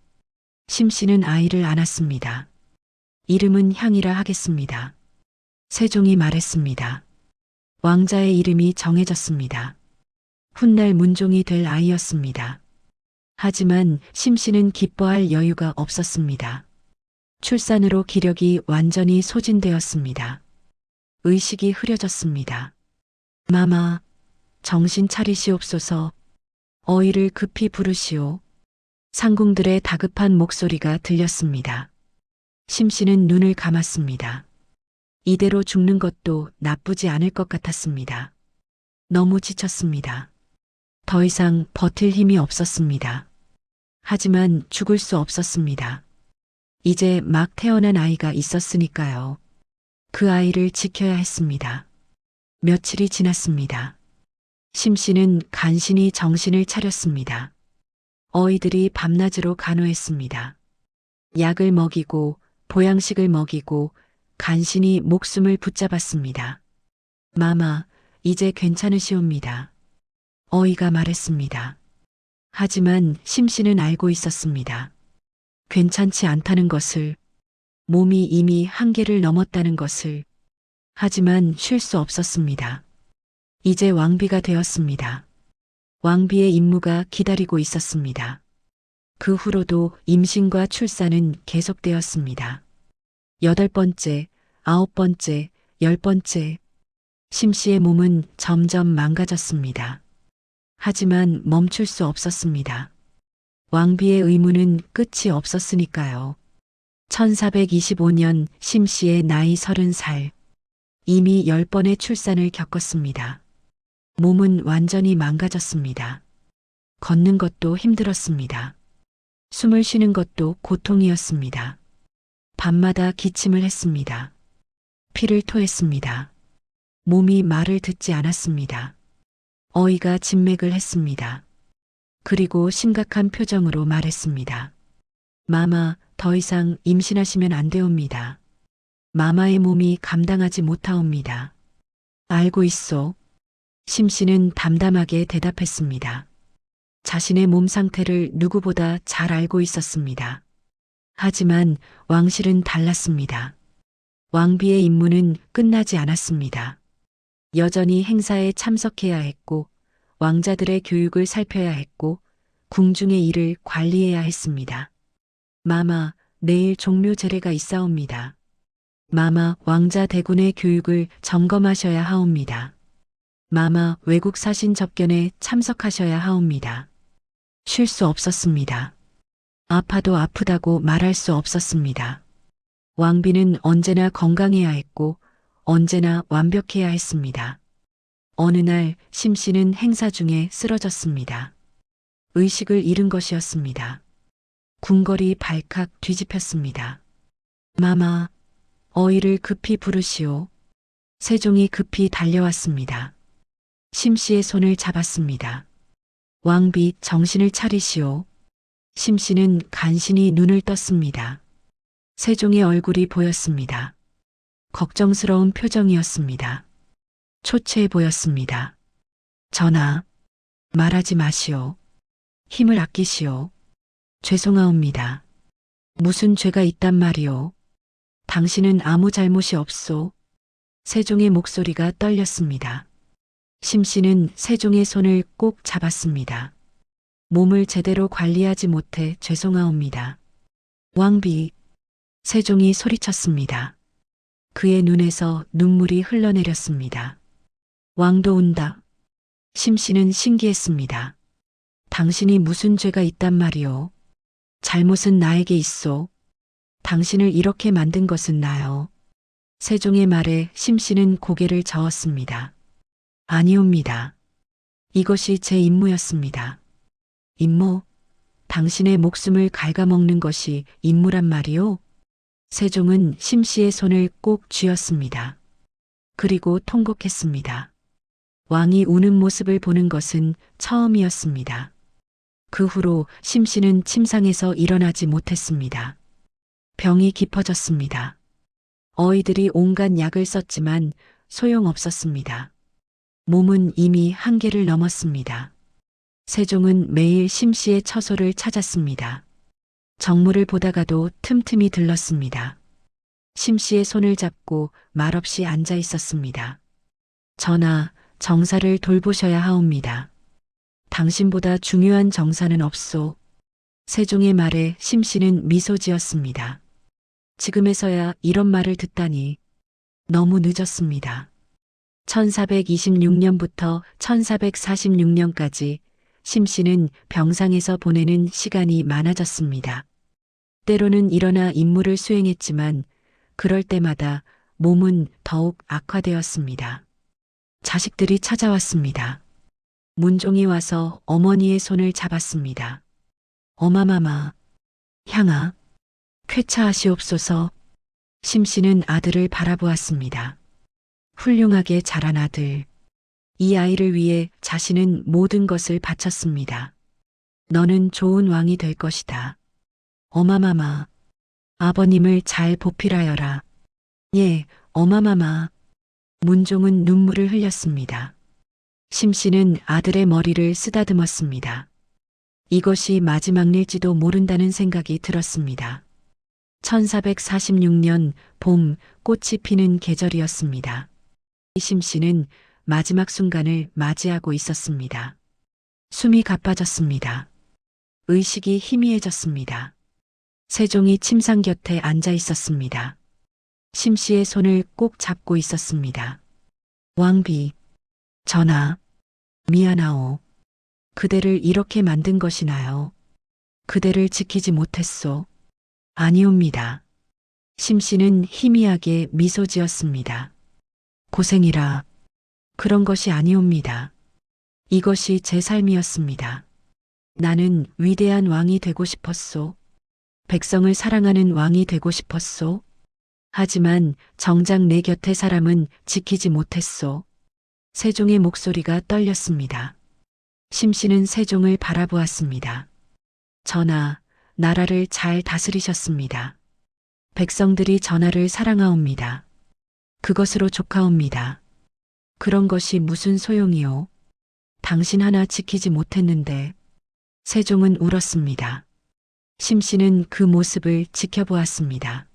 심씨는 아이를 안았습니다. 이름은 향이라 하겠습니다. 세종이 말했습니다. 왕자의 이름이 정해졌습니다. 훗날 문종이 될 아이였습니다. 하지만 심씨는 기뻐할 여유가 없었습니다. 출산으로 기력이 완전히 소진되었습니다. 의식이 흐려졌습니다. 마마, 정신 차리시옵소서. 어이를 급히 부르시오. 상궁들의 다급한 목소리가 들렸습니다. 심씨는 눈을 감았습니다. 이대로 죽는 것도 나쁘지 않을 것 같았습니다. 너무 지쳤습니다. 더 이상 버틸 힘이 없었습니다. 하지만 죽을 수 없었습니다. 이제 막 태어난 아이가 있었으니까요. 그 아이를 지켜야 했습니다. 며칠이 지났습니다. 심씨는 간신히 정신을 차렸습니다. 어이들이 밤낮으로 간호했습니다. 약을 먹이고 보양식을 먹이고 간신히 목숨을 붙잡았습니다. 마마, 이제 괜찮으시옵니다. 어이가 말했습니다. 하지만 심씨는 알고 있었습니다. 괜찮지 않다는 것을, 몸이 이미 한계를 넘었다는 것을. 하지만 쉴 수 없었습니다. 이제 왕비가 되었습니다. 왕비의 임무가 기다리고 있었습니다. 그 후로도 임신과 출산은 계속되었습니다. 8번째, 9번째, 10번째. 심씨의 몸은 점점 망가졌습니다. 하지만 멈출 수 없었습니다. 왕비의 의무는 끝이 없었으니까요. 1425년 심씨의 나이 30살. 이미 10번의 출산을 겪었습니다. 몸은 완전히 망가졌습니다. 걷는 것도 힘들었습니다. 숨을 쉬는 것도 고통이었습니다. 밤마다 기침을 했습니다. 피를 토했습니다. 몸이 말을 듣지 않았습니다. 어이가 진맥을 했습니다. 그리고 심각한 표정으로 말했습니다. 마마, 더 이상 임신하시면 안 되옵니다. 마마의 몸이 감당하지 못하옵니다. 알고 있소. 심씨는 담담하게 대답했습니다. 자신의 몸 상태를 누구보다 잘 알고 있었습니다. 하지만 왕실은 달랐습니다. 왕비의 임무는 끝나지 않았습니다. 여전히 행사에 참석해야 했고, 왕자들의 교육을 살펴야 했고, 궁중의 일을 관리해야 했습니다. 마마, 내일 종묘 제례가 있사옵니다. 마마, 왕자 대군의 교육을 점검하셔야 하옵니다. 마마, 외국 사신 접견에 참석하셔야 하옵니다. 쉴 수 없었습니다. 아파도 아프다고 말할 수 없었습니다. 왕비는 언제나 건강해야 했고 언제나 완벽해야 했습니다. 어느 날 심씨는 행사 중에 쓰러졌습니다. 의식을 잃은 것이었습니다. 궁궐이 발칵 뒤집혔습니다. 마마, 어이를 급히 부르시오. 세종이 급히 달려왔습니다. 심씨의 손을 잡았습니다. 왕비, 정신을 차리시오. 심씨는 간신히 눈을 떴습니다. 세종의 얼굴이 보였습니다. 걱정스러운 표정이었습니다. 초췌해 보였습니다. 전하, 말하지 마시오. 힘을 아끼시오. 죄송하옵니다. 무슨 죄가 있단 말이오. 당신은 아무 잘못이 없소. 세종의 목소리가 떨렸습니다. 심씨는 세종의 손을 꼭 잡았습니다. 몸을 제대로 관리하지 못해 죄송하옵니다. 왕비, 세종이 소리쳤습니다. 그의 눈에서 눈물이 흘러내렸습니다. 왕도 운다. 심씨는 신기했습니다. 당신이 무슨 죄가 있단 말이오. 잘못은 나에게 있소. 당신을 이렇게 만든 것은 나요. 세종의 말에 심씨는 고개를 저었습니다. 아니옵니다. 이것이 제 임무였습니다. 임무? 당신의 목숨을 갉아먹는 것이 임무란 말이오? 세종은 심씨의 손을 꼭 쥐었습니다. 그리고 통곡했습니다. 왕이 우는 모습을 보는 것은 처음이었습니다. 그 후로 심씨는 침상에서 일어나지 못했습니다. 병이 깊어졌습니다. 어이들이 온갖 약을 썼지만 소용없었습니다. 몸은 이미 한계를 넘었습니다. 세종은 매일 심씨의 처소를 찾았습니다. 정물을 보다가도 틈틈이 들렀습니다. 심씨의 손을 잡고 말없이 앉아 있었습니다. 전하, 정사를 돌보셔야 하옵니다. 당신보다 중요한 정사는 없소. 세종의 말에 심씨는 미소 지었습니다. 지금에서야 이런 말을 듣다니 너무 늦었습니다. 1426년부터 1446년까지 심씨는 병상에서 보내는 시간이 많아졌습니다. 때로는 일어나 임무를 수행했지만 그럴 때마다 몸은 더욱 악화되었습니다. 자식들이 찾아왔습니다. 문종이 와서 어머니의 손을 잡았습니다. 어마마마, 향아, 쾌차하시옵소서. 심씨는 아들을 바라보았습니다. 훌륭하게 자란 아들. 이 아이를 위해 자신은 모든 것을 바쳤습니다. 너는 좋은 왕이 될 것이다. 어마마마, 아버님을 잘 보필하여라. 예, 어마마마. 문종은 눈물을 흘렸습니다. 심씨는 아들의 머리를 쓰다듬었습니다. 이것이 마지막 일지도 모른다는 생각이 들었습니다. 1446년 봄 꽃이 피는 계절이었습니다. 심씨는 마지막 순간을 맞이하고 있었습니다. 숨이 가빠졌습니다. 의식이 희미해졌습니다. 세종이 침상 곁에 앉아 있었습니다. 심씨의 손을 꼭 잡고 있었습니다. 왕비, 전하, 미안하오. 그대를 이렇게 만든 것이나요? 그대를 지키지 못했소. 아니옵니다. 심씨는 희미하게 미소 지었습니다. 고생이라. 그런 것이 아니옵니다. 이것이 제 삶이었습니다. 나는 위대한 왕이 되고 싶었소. 백성을 사랑하는 왕이 되고 싶었소. 하지만 정작 내 곁의 사람은 지키지 못했소. 세종의 목소리가 떨렸습니다. 심씨는 세종을 바라보았습니다. 전하, 나라를 잘 다스리셨습니다. 백성들이 전하를 사랑하옵니다. 그것으로 족하옵니다. 그런 것이 무슨 소용이요? 당신 하나 지키지 못했는데. 세종은 울었습니다. 심씨는 그 모습을 지켜보았습니다.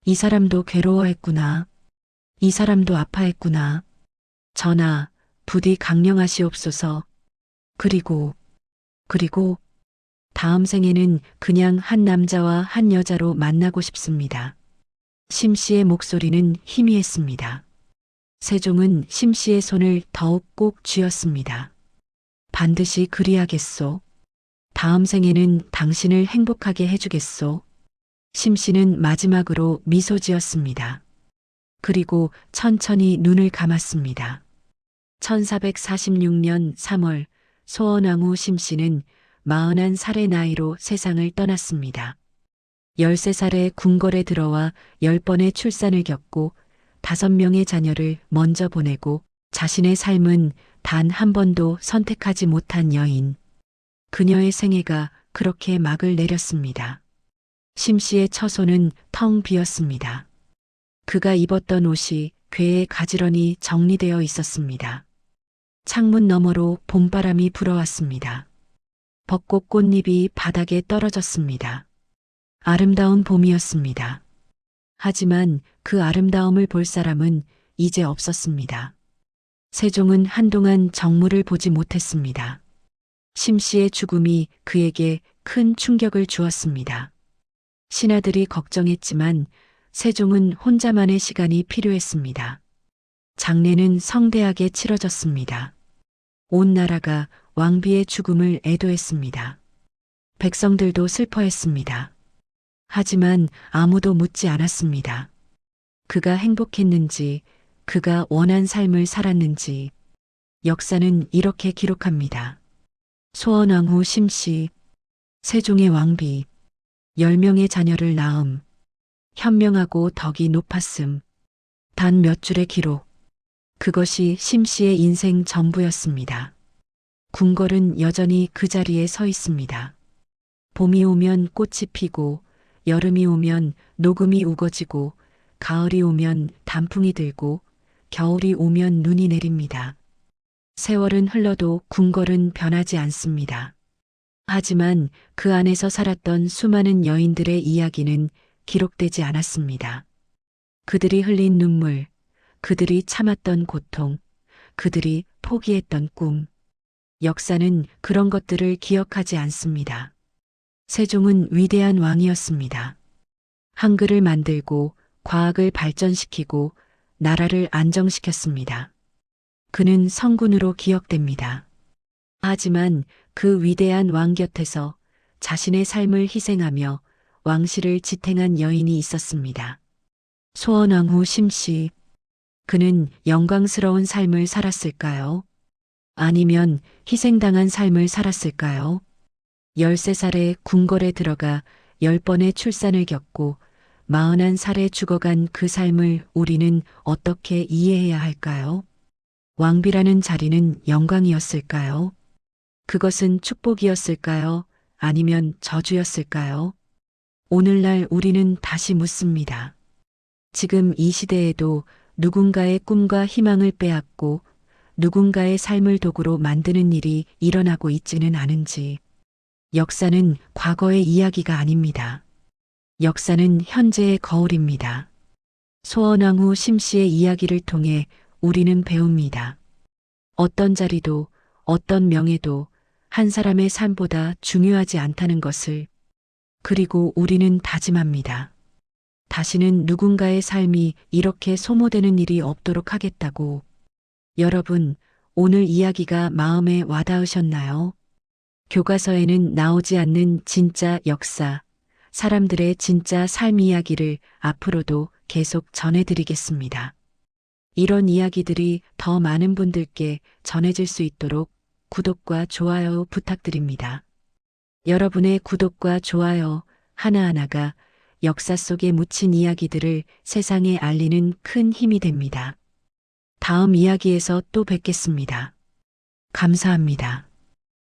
이 사람도 괴로워했구나. 이 사람도 아파했구나. 전하, 부디 강령하시옵소서. 그리고 다음 생에는 그냥 한 남자와 한 여자로 만나고 싶습니다. 심씨의 목소리는 희미했습니다. 세종은 심씨의 손을 더욱 꼭 쥐었습니다. 반드시 그리하겠소. 다음 생에는 당신을 행복하게 해주겠소. 심씨는 마지막으로 미소 지었습니다. 그리고 천천히 눈을 감았습니다. 1446년 3월 소원왕후 심씨는 41살의 나이로 세상을 떠났습니다. 13살에 궁궐에 들어와 10번의 출산을 겪고 5명의 자녀를 먼저 보내고 자신의 삶은 단 한 번도 선택하지 못한 여인. 그녀의 생애가 그렇게 막을 내렸습니다. 심씨의 처소는 텅 비었습니다. 그가 입었던 옷이 궤에 가지런히 정리되어 있었습니다. 창문 너머로 봄바람이 불어왔습니다. 벚꽃 꽃잎이 바닥에 떨어졌습니다. 아름다운 봄이었습니다. 하지만 그 아름다움을 볼 사람은 이제 없었습니다. 세종은 한동안 정무를 보지 못했습니다. 심씨의 죽음이 그에게 큰 충격을 주었습니다. 신하들이 걱정했지만 세종은 혼자만의 시간이 필요했습니다. 장례는 성대하게 치러졌습니다. 온 나라가 왕비의 죽음을 애도했습니다. 백성들도 슬퍼했습니다. 하지만 아무도 묻지 않았습니다. 그가 행복했는지, 그가 원한 삶을 살았는지, 역사는 이렇게 기록합니다. 소원왕후 심씨, 세종의 왕비, 10명의 자녀를 낳음, 현명하고 덕이 높았음, 단 몇 줄의 기록. 그것이 심씨의 인생 전부였습니다. 궁궐은 여전히 그 자리에 서 있습니다. 봄이 오면 꽃이 피고, 여름이 오면 녹음이 우거지고, 가을이 오면 단풍이 들고, 겨울이 오면 눈이 내립니다. 세월은 흘러도 궁궐은 변하지 않습니다. 하지만 그 안에서 살았던 수많은 여인들의 이야기는 기록되지 않았습니다. 그들이 흘린 눈물, 그들이 참았던 고통, 그들이 포기했던 꿈. 역사는 그런 것들을 기억하지 않습니다. 세종은 위대한 왕이었습니다. 한글을 만들고 과학을 발전시키고 나라를 안정시켰습니다. 그는 성군으로 기억됩니다. 하지만 그 위대한 왕 곁에서 자신의 삶을 희생하며 왕실을 지탱한 여인이 있었습니다. 소원왕후 심씨. 그는 영광스러운 삶을 살았을까요? 아니면 희생당한 삶을 살았을까요? 13살에 궁궐에 들어가 10번의 출산을 겪고 41살에 죽어간 그 삶을 우리는 어떻게 이해해야 할까요? 왕비라는 자리는 영광이었을까요? 그것은 축복이었을까요? 아니면 저주였을까요? 오늘날 우리는 다시 묻습니다. 지금 이 시대에도 누군가의 꿈과 희망을 빼앗고 누군가의 삶을 도구로 만드는 일이 일어나고 있지는 않은지. 역사는 과거의 이야기가 아닙니다. 역사는 현재의 거울입니다. 소원왕후 심씨의 이야기를 통해 우리는 배웁니다. 어떤 자리도 어떤 명예도 한 사람의 삶보다 중요하지 않다는 것을. 그리고 우리는 다짐합니다. 다시는 누군가의 삶이 이렇게 소모되는 일이 없도록 하겠다고. 여러분, 오늘 이야기가 마음에 와닿으셨나요? 교과서에는 나오지 않는 진짜 역사, 사람들의 진짜 삶 이야기를 앞으로도 계속 전해드리겠습니다. 이런 이야기들이 더 많은 분들께 전해질 수 있도록 구독과 좋아요 부탁드립니다. 여러분의 구독과 좋아요 하나하나가 역사 속에 묻힌 이야기들을 세상에 알리는 큰 힘이 됩니다. 다음 이야기에서 또 뵙겠습니다. 감사합니다.